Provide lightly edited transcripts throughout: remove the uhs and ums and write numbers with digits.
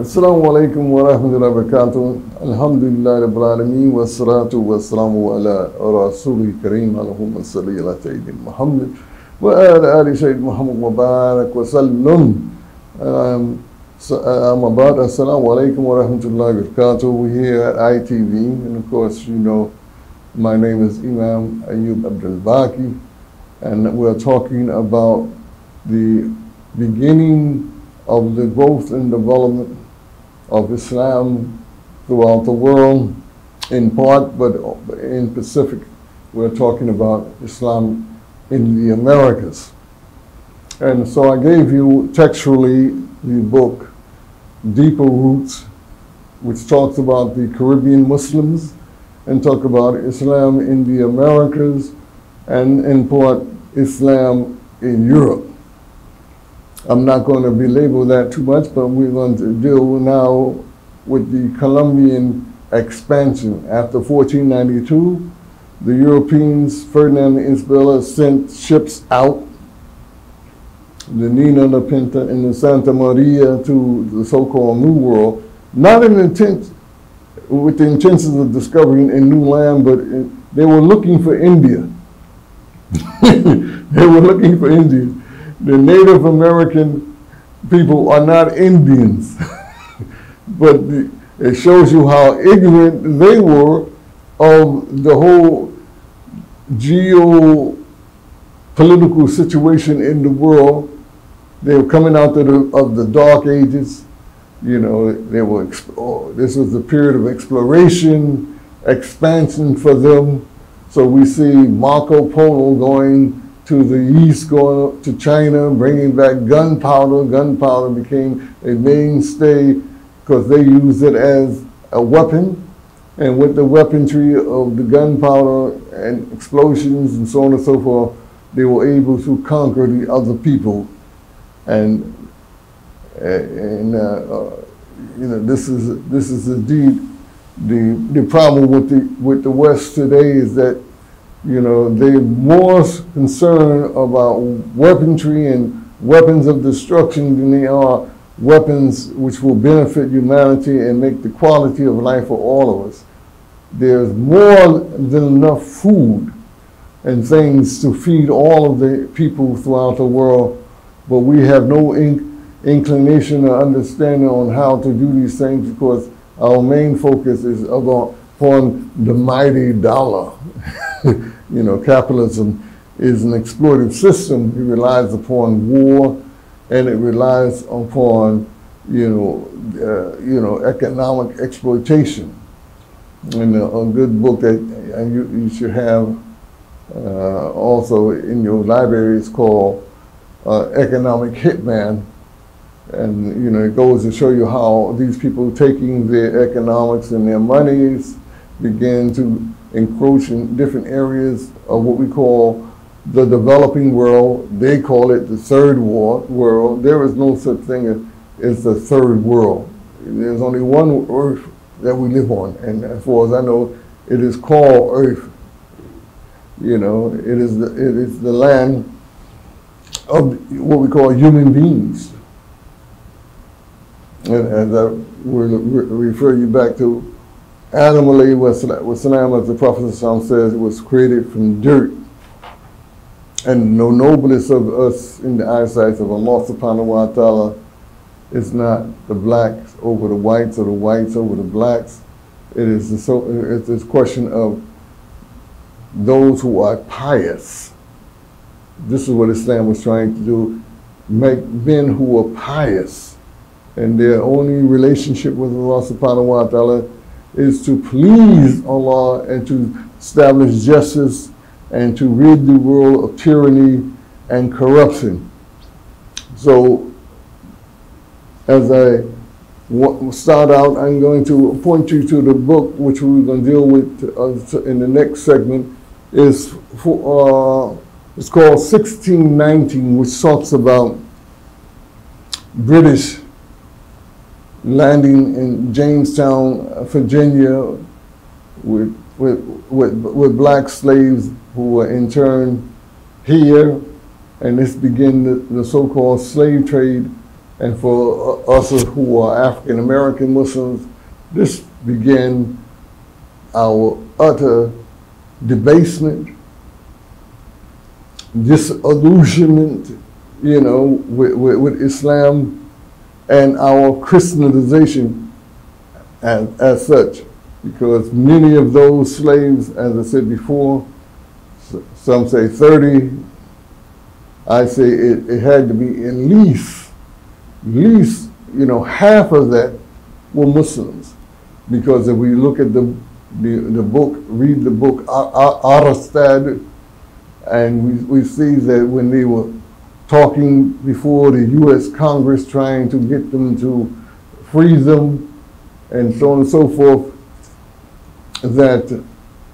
Assalamu alaikum wa rahmatullahi wa barakatuh. Alhamdulillah rabbil alameen wa salatu wa salamu ala rasulil kareem Allahumma salli ala Sayyidina Muhammad wa ala ali Sayyidina Muhammad wa barak wa sallam. Assalamu alaikum wa rahmatullahi wa barakatuh. We're here at ITV, and of course, you know, my name is Imam Abdul Baqi, and we're talking about the beginning of the growth and development of Islam throughout the world, in part, but in Pacific, we're talking about Islam in the Americas. And so I gave you textually the book, Deeper Roots, which talks about the Caribbean Muslims and talk about Islam in the Americas and in part Islam in Europe. I'm not going to belabor that too much, but we're going to deal now with the Colombian expansion. After 1492, the Europeans, Ferdinand and Isabella, sent ships out, the Nina, the Pinta, and the Santa Maria to the so-called New World, not with the intentions of discovering a new land, but they were looking for India. They were looking for India. The Native American people are not Indians, but it shows you how ignorant they were of the whole geopolitical situation in the world. They were coming out of the Dark Ages. You know, this was a period of exploration, expansion for them. So we see Marco Polo going to the east, going to China, bringing back gunpowder. Gunpowder became a mainstay because they used it as a weapon. And with the weaponry of the gunpowder and explosions and so on and so forth, they were able to conquer the other people. And you know, this is indeed the problem with the West today, is that, you know, they're more concerned about weaponry and weapons of destruction than they are weapons which will benefit humanity and make the quality of life for all of us. There's more than enough food and things to feed all of the people throughout the world, but we have no inclination or understanding on how to do these things, because our main focus is upon the mighty dollar. You know, capitalism is an exploitive system. It relies upon war, and it relies upon, you know, economic exploitation. And a good book that you should have also in your library is called Economic Hitman. And, you know, it goes to show you how these people taking their economics and their monies begin to encroach in different areas of what we call the developing world. They call it the third world. There is no such thing as the third world. There's only one earth that we live on, and as far as I know, it is called Earth. You know, it is the land of what we call human beings. And as I will refer you back to Adam alayhi wasalam, as the Prophet says, it was created from dirt. And the noblest of us in the eyesight of Allah subhanahu wa ta'ala is not the blacks over the whites or the whites over the blacks. It is it's this question of those who are pious. This is what Islam was trying to do, make men who are pious. And their only relationship with Allah subhanahu wa ta'ala is to please Allah and to establish justice and to rid the world of tyranny and corruption. So, as I start out, I'm going to point you to the book which we're going to deal with in the next segment. is it's called 1619, which talks about British landing in Jamestown, Virginia, with black slaves who were interned here, and this began the so-called slave trade. And for us who are African American Muslims, this began our utter debasement, disillusionment, you know, with Islam and our Christianization as such, because many of those slaves, as I said before, some say 30, I say it had to be at least, you know, half of that were Muslims, because if we look at the book, read the book Aristad, and we see that when they were talking before the U.S. Congress trying to get them to free them and so on and so forth, that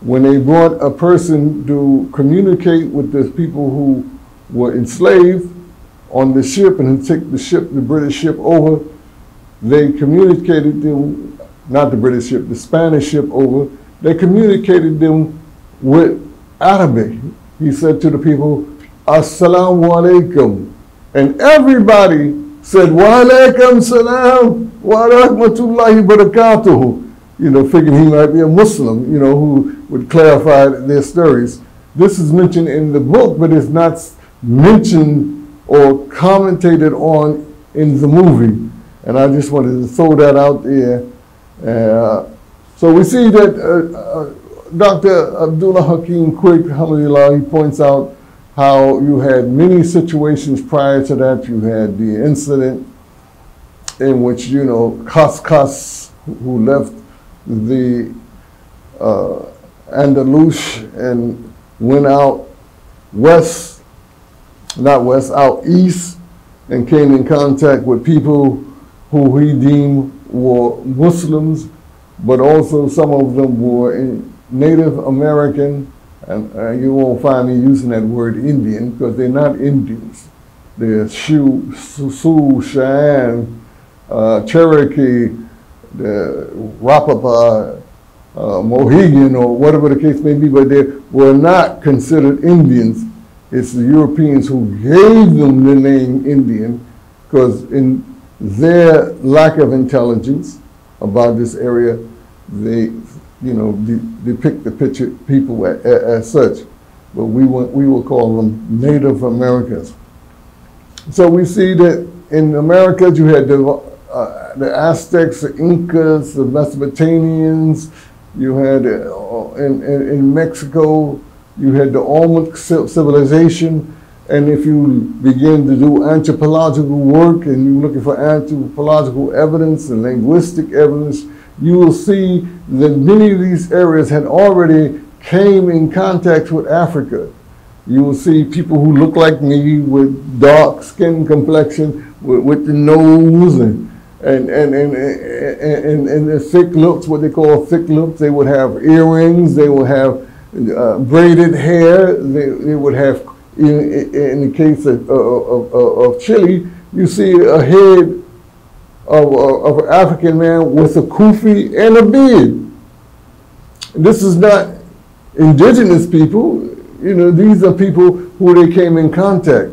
when they brought a person to communicate with the people who were enslaved on the ship and who took the British ship over, they communicated them, not the British ship, the Spanish ship over, they communicated them with Arabic. He said to the people, Assalamu alaikum. And everybody said, Wa alaikum salam wa rahmatullahi barakatuhu. You know, figuring he might be a Muslim, you know, who would clarify their stories. This is mentioned in the book, but it's not mentioned or commentated on in the movie. And I just wanted to throw that out there. So we see that Dr. Abdullah Hakeem Quick, alhamdulillah, he points out how you had many situations prior to that. You had the incident in which, you know, Kas, who left the Andalus and went out west, not west, out east, and came in contact with people who he deemed were Muslims, but also some of them were Native American, and you won't find me using that word Indian, because they're not Indians. They're Sioux, Cheyenne, Cherokee, the Rapapa, Mohegan, or whatever the case may be, but they were not considered Indians. It's the Europeans who gave them the name Indian, because in their lack of intelligence about this area, they, you know, depict the picture people as such. But we will call them Native Americans. So we see that in America you had the Aztecs, the Incas, the Mesopotamians. You had in Mexico, you had the Olmec civilization. And if you begin to do anthropological work and you're looking for anthropological evidence and linguistic evidence, you will see that many of these areas had already came in contact with Africa. You will see people who look like me with dark skin complexion, with the nose and the thick lips, what they call thick lips. They would have earrings, they would have braided hair, they would have, in the case of Chile, you see a head of an African man with a kufi and a beard. This is not indigenous people, you know, these are people who they came in contact.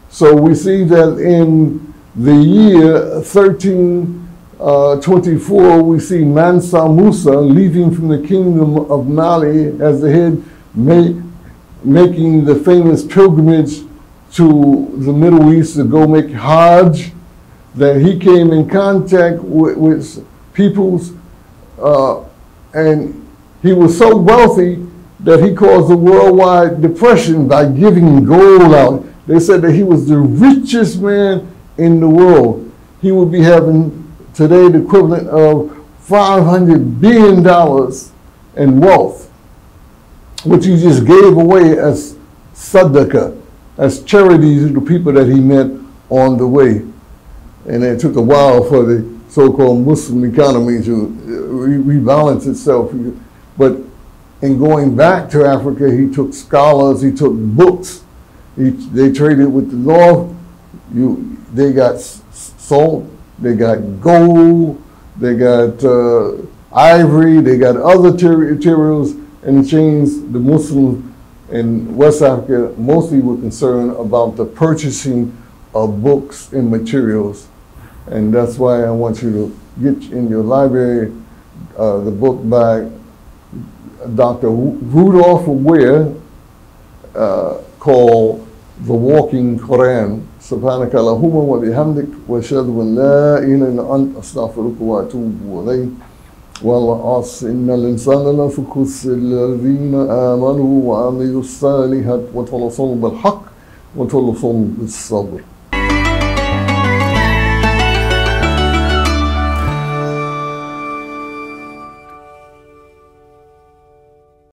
So we see that in the year 1324, we see Mansa Musa leaving from the kingdom of Mali as the head, making the famous pilgrimage to the Middle East to go make Hajj, that he came in contact with peoples, and he was so wealthy that he caused a worldwide depression by giving gold out. They said that he was the richest man in the world. He would be having today the equivalent of $500 billion in wealth, which he just gave away as sadaqah, as charity to the people that he met on the way. And it took a while for the so-called Muslim economy to rebalance itself. But in going back to Africa, he took scholars, he took books. They traded with the North. They got salt, they got gold, they got ivory, they got other materials and exchange. The Muslims in West Africa mostly were concerned about the purchasing of books and materials. And that's why I want you to get in your library the book by Dr. Rudolph Ware called The Walking Quran. سبحانك اللهم وبحمدك واشهد ان لا اله الا انت استغفرك واتوب اليك والعصر ان الانسان لفي خسر الذين امنوا وعملوا الصالحات وتواصوا بالحق وتواصوا بالصبر.